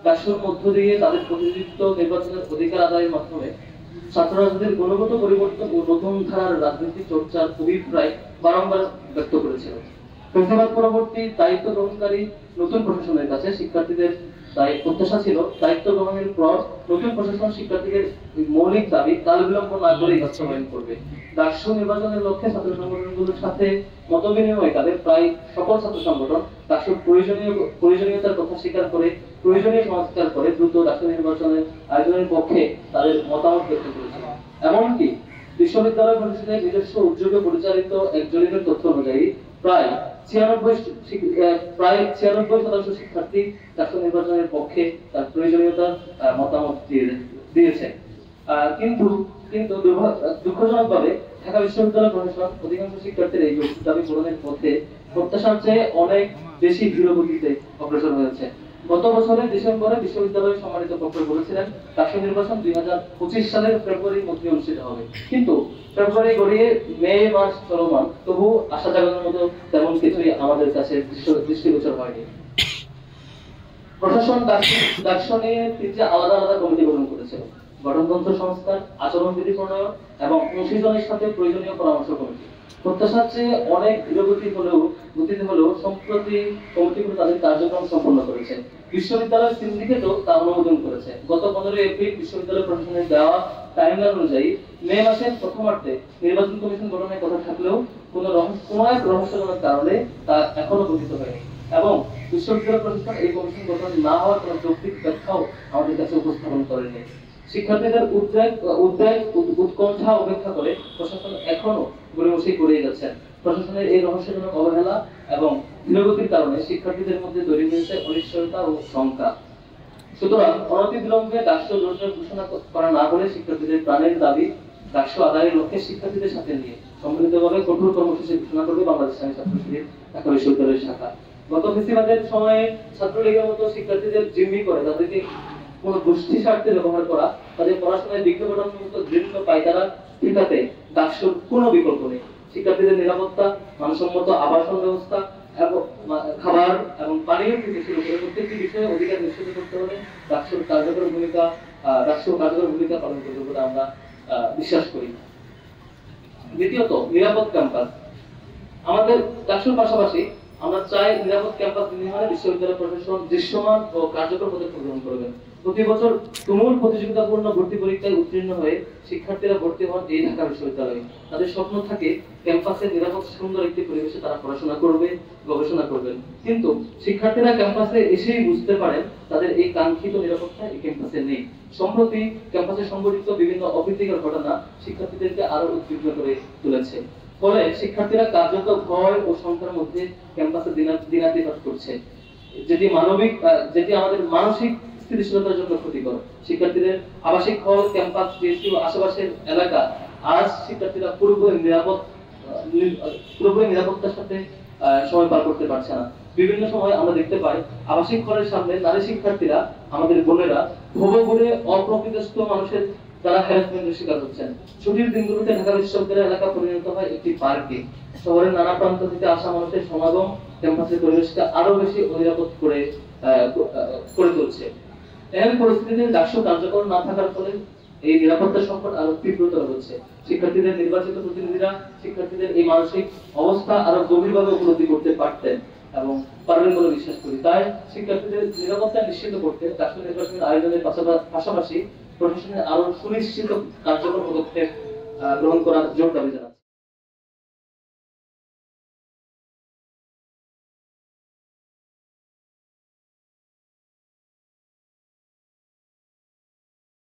ডাকসুর মধ্য দিয়ে তাদের প্রতিনিধিত্ব নির্বাচনের অধিকার আদায়ের মাধ্যমে ছাত্র রাজনীতির গুণগত পরিবর্তন ও নতুন ধারার রাজনীতি চর্চার অভিপ্রায় বারংবার ব্যক্ত করেছিল। ফেসিবাদ পরবর্তী দায়িত্ব গ্রহণকারী নতুন প্রশাসনের কাছে শিক্ষার্থীদের প্রত্যাশা ছিল দায়িত্ব গ্রহণের পর নতুন প্রশাসন শিক্ষার্থীদের মৌলিক দাবি কাল বিলম্ব না করে বাস্তবায়ন করবে। ডাকসু নির্বাচনের লক্ষ্যে ছাত্র সংগঠনগুলোর সাথে মত বিনিময়কালে প্রায় সকল ছাত্র সংগঠন ডাকসুর প্রয়োজনীয়তার কথা স্বীকার করে প্রয়োজনীয় সংস্কার করে দ্রুত ডাকসু নির্বাচনের আয়োজনের পক্ষে তাদের মতামত ব্যক্ত করেছিল। এমনকি বিশ্ববিদ্যালয় পরিষদের নিজস্ব উদ্যোগে পরিচালিত এক জরিপের তথ্য অনুযায়ী প্রায় 96% শিক্ষার্থী ডাকসু নির্বাচনের পক্ষে তার প্রয়োজনীয়তার মতামত দিয়েছে। কিন্তু দুঃখজনকভাবে ঢাকা বিশ্ববিদ্যালয় প্রশাসন অধিকাংশ শিক্ষার্থীর এই দাবি পূরণের পথে প্রত্যাশার চেয়ে অনেক বেশি ধীরগতিতে অগ্রসর হয়েছে। গত বছরের ডিসেম্বরে বিশ্ববিদ্যালয়ের সম্মানিত পক্ষ বলেছিলেন ডাকসু নির্বাচন 2025 সালের ফেব্রুয়ারির মধ্যে অনুষ্ঠিত হবে, কিন্তু ফেব্রুয়ারি গড়িয়ে মে মাস চলমান, তবু আশা জাগানোর মতো তেমন কিছুই আমাদের কাছে দৃষ্টিগোচর হয়নি। প্রশাসন ডাকসু নিয়ে 3টি আলাদা আলাদা কমিটি গঠন করেছিল: গঠনতন্ত্র সংস্কার, আচরণবিধি প্রণয়ন এবং অংশীজনের সাথে প্রয়োজনীয় পরামর্শ কমিটি। প্রত্যাশার চেয়ে অনেক গতিতে হলেও সম্প্রতি কমিটিগুলো তাদের কার্যক্রম সম্পন্ন করেছে। বিশ্ববিদ্যালয় সিন্ডিকেটও তা অনুমোদন করেছে। গত 15 এপ্রিল বিশ্ববিদ্যালয় প্রশাসনের দেওয়া টাইমলাইন অনুযায়ী মে মাসের প্রথমার্ধে নির্বাচন কমিশন গঠনের কথা থাকলেও কোনো এক রহস্যজনক কারণে তা এখনো গঠিত হয়নি এবং বিশ্ববিদ্যালয় প্রশাসন এই কমিশন গঠন না হওয়ার কোনো যৌক্তিক ব্যাখ্যাও আমাদের কাছে উপস্থাপন করেনি। শিক্ষার্থীদের উৎকণ্ঠা উপেক্ষা করে প্রশাসন এখনো গড়িমসি করেই যাচ্ছেন। প্রশাসনের এই রহস্যজনক অবহেলা এবং ধীরগতির কারণে শিক্ষার্থীদের মধ্যে তৈরি হয়েছে অনিশ্চয়তা ও শঙ্কা। সুতরাং অনতিবিলম্বে ডাকসু ঘোষণা করা না হলে শিক্ষার্থীদের প্রাণের দাবি ডাকসু আদায়ের লক্ষ্যে শিক্ষার্থীদের সাথে নিয়ে সম্মিলিতভাবে কঠোর কর্মসূচি ঘোষণা করবে বাংলাদেশ ইসলামী ছাত্র শিবির ঢাকা বিশ্ববিদ্যালয়ের শাখা। গত ফেসিবাদের সময়ে ছাত্রলীগের মতো শিক্ষার্থীদের জিম্মি করে তাদেরকে কোন গোষ্ঠী স্বার্থে ব্যবহার করা, তাদের পড়াশোনায় বিঘ্ন ঘটানোর মতো দৃঢ় পায়তারা ঠিকাতে ডাকসুর কোনো বিকল্প নেই। শিক্ষার্থীদের নিরাপত্তা, মানসম্মত আবাসন ব্যবস্থা এবং খাবার এবং পানীয় থেকে শুরু করে প্রত্যেকটি বিষয়ে অধিকার নিশ্চিত করতে হলে ডাকসুর কার্যকর ভূমিকা পালন করবে বলে আমরা বিশ্বাস করি। দ্বিতীয়ত, নিরাপদ ক্যাম্পাস। আমাদের ডাকসুর পাশাপাশি আমরা চাই নিরাপদ ক্যাম্পাস নির্মাণে বিশ্ববিদ্যালয় প্রশাসন দৃশ্যমান ও কার্যকর পদক্ষেপ গ্রহণ করবেন। প্রতি বছর তুমুল প্রতিযোগিতাপূর্ণ ভর্তি পরীক্ষায় উত্তীর্ণ হয়ে শিক্ষার্থীরা ভর্তি হন এই ঢাকা বিশ্ববিদ্যালয়ে। তাদের স্বপ্ন থাকে ক্যাম্পাসে নিরাপদ সুন্দর একটি পরিবেশে তারা পড়াশোনা করবে, গবেষণা করবেন। কিন্তু শিক্ষার্থীরা ক্যাম্পাসে এসেই বুঝতে পারেন তাদের এই কাঙ্ক্ষিত নিরাপত্তা এই ক্যাম্পাসে নেই। সম্প্রতি ক্যাম্পাসে সংঘটিত বিভিন্ন অপ্রীতিকর ঘটনা শিক্ষার্থীদেরকে আরো উদ্বিগ্ন করে তুলেছে। ফলে শিক্ষার্থীরা কার্যত ভয় ও শঙ্কার মধ্যে ক্যাম্পাসে দিনাতিপাত করছে, যেটি আমাদের মানসিক স্থিতিশীলতার জন্য ক্ষতিকর। শিক্ষার্থীদের আবাসিক হল, ক্যাম্পাস, টিএসসি ও আশেপাশের এলাকা আজ শিক্ষার্থীরা পুরোপুরি নিরাপত্তার সাথে সময় পার করতে পারছে না। বিভিন্ন সময় আমরা দেখতে পাই আবাসিক হলের সামনে নারী শিক্ষার্থীরা, আমাদের বোনেরা ভোগে ঘুরে অপ্রকৃতস্থ মানুষের তারা হ্যারাসমেন্টের শিকার হচ্ছেন। ছুটির দিনগুলোতে ঢাকা বিশ্ববিদ্যালয় এলাকা পরিণত হয় একটি পার্কে। শহরের নানা প্রান্ত থেকে আসা মানুষের সমাগম ক্যাম্পাসের পরিবেশকে আরো বেশি অনিরাপদ করে তুলছে। এমন পরিস্থিতিতে ডাকসু কার্যকর না থাকার ফলে এই নিরাপত্তা সংকট আরো তীব্রতর হচ্ছে। শিক্ষার্থীদের নির্বাচিত প্রতিনিধিরা শিক্ষার্থীদের এই মানসিক অবস্থা আরো গভীরভাবে উপলব্ধি করতে পারতেন এবং পারবেন বলে বিশ্বাস করি। তাই শিক্ষার্থীদের নিরাপত্তা নিশ্চিত করতে ডাকসু নির্বাচনের আয়োজনের পাশাপাশি প্রশাসনের আরো সুনিশ্চিত কার্যকর পদক্ষেপ গ্রহণ করার জোর দাবি জানাচ্ছি।